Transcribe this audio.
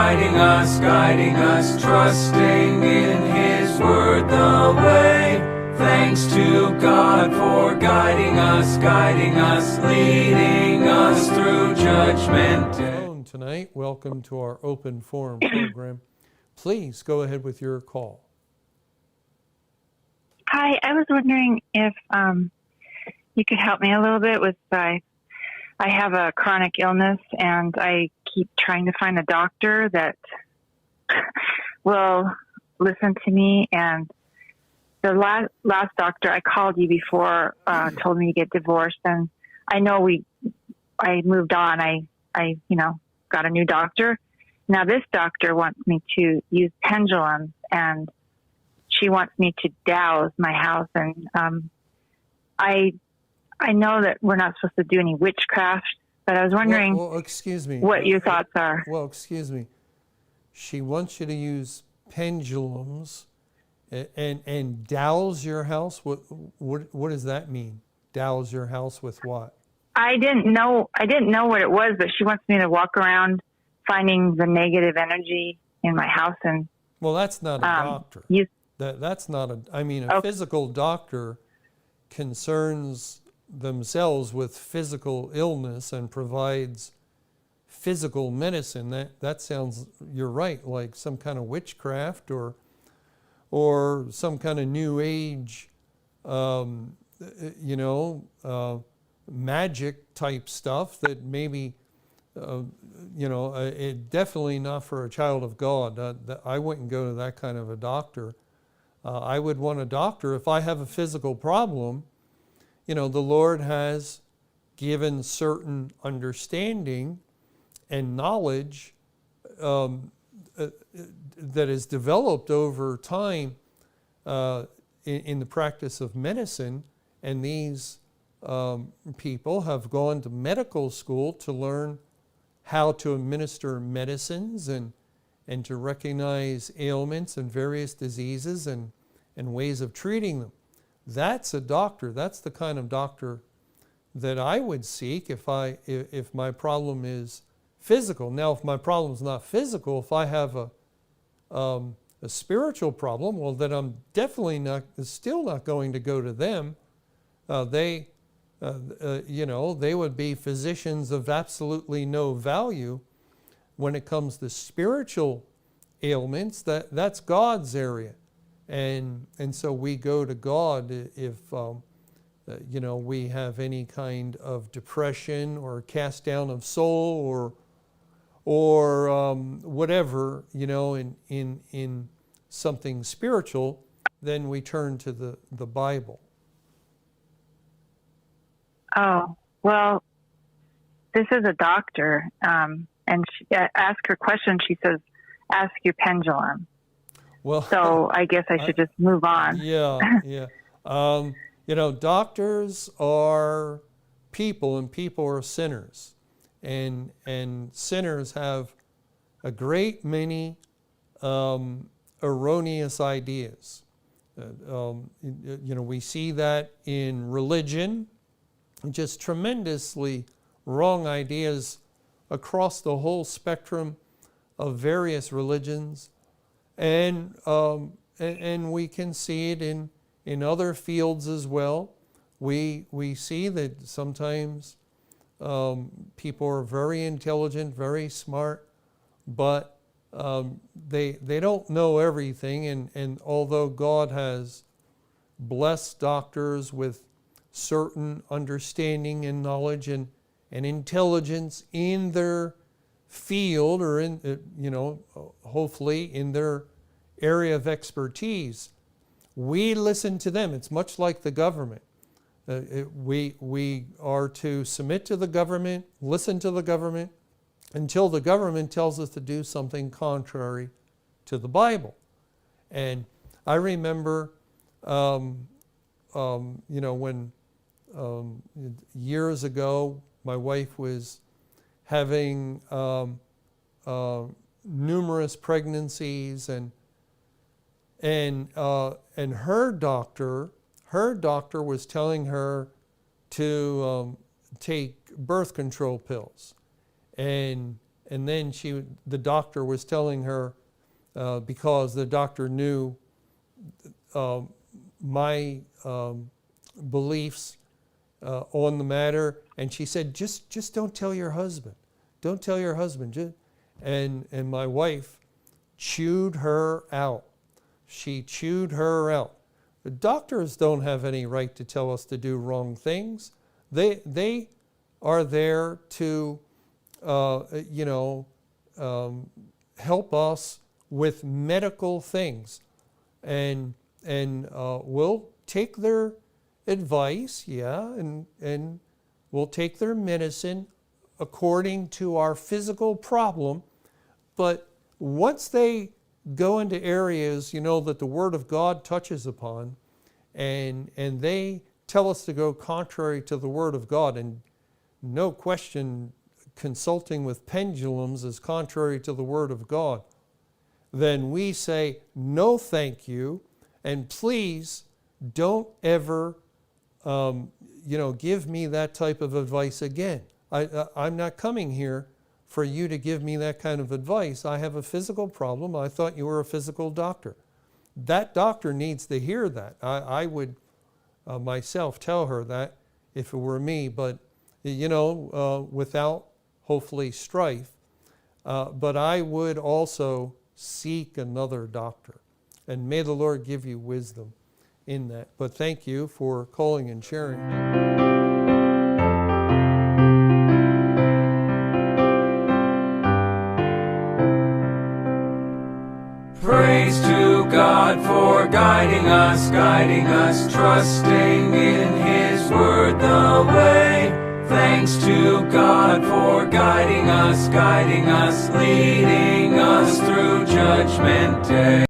guiding us, trusting in His word the way. Thanks to God for guiding us, leading us through Judgment Day. Tonight, welcome to our open forum program. Please go ahead with your call. Hi, I was wondering if you could help me a little bit with I have a chronic illness and I keep trying to find a doctor that will listen to me. And the last doctor I called you before told me to get divorced, and I know I moved on. I got a new doctor. Now this doctor wants me to use pendulums, and she wants me to douse my house. And I know that we're not supposed to do any witchcraft, but I was wondering excuse me. What your thoughts are. Well, excuse me. She wants you to use pendulums and douse your house. What does that mean? Douse your house with what? I didn't know what it was, but she wants me to walk around finding the negative energy in my house. And well, that's not a doctor. That's not a physical doctor concerns themselves with physical illness and provides physical medicine. That sounds, you're right, like some kind of witchcraft or some kind of new age, magic type stuff that maybe, it definitely not for a child of God. I wouldn't go to that kind of a doctor. I would want a doctor if I have a physical problem. The Lord has given certain understanding and knowledge that is developed over time in the practice of medicine, and these people have gone to medical school to learn how to administer medicines and to recognize ailments and various diseases and ways of treating them. That's a doctor. That's the kind of doctor that I would seek if my problem is physical. Now, if my problem is not physical, if I have a spiritual problem, well, then I'm definitely still not going to go to them. They would be physicians of absolutely no value when it comes to spiritual ailments. That's God's area. And so we go to God if we have any kind of depression or cast down of soul or whatever, in something spiritual, then we turn to the Bible. Oh, well, this is a doctor, and she ask her question. She says, "Ask your pendulum." Well, so I guess I should just move on. Yeah. Doctors are people, and people are sinners, and sinners have a great many erroneous ideas. We see that in religion, just tremendously wrong ideas across the whole spectrum of various religions. And we can see it in other fields as well. We see that sometimes people are very intelligent, very smart, but they don't know everything. And although God has blessed doctors with certain understanding and knowledge and intelligence in their field, or hopefully in their area of expertise, we listen to them. It's much like the government. We are to submit to the government, listen to the government, until the government tells us to do something contrary to the Bible. And I remember, when years ago, my wife was having numerous pregnancies, and her doctor was telling her to take birth control pills, and and then the doctor was telling her, because the doctor knew my beliefs on the matter, and she said, just don't tell your husband. Don't tell your husband. And my wife chewed her out. She chewed her out. The doctors don't have any right to tell us to do wrong things. They are there to, help us with medical things, and we'll take their advice, and we'll take their medicine according to our physical problem. But once they go into areas, that the Word of God touches upon, and they tell us to go contrary to the Word of God, and no question, consulting with pendulums is contrary to the Word of God, then we say, no thank you, and please don't ever give me that type of advice again. I'm not coming here for you to give me that kind of advice. I have a physical problem. I thought you were a physical doctor. That doctor needs to hear that. I would myself tell her that if it were me, but without hopefully strife. But I would also seek another doctor. And may the Lord give you wisdom in that. But thank you for calling and sharing. Praise to God for guiding us, trusting in His word the way. Thanks to God for guiding us, leading us through Judgment Day.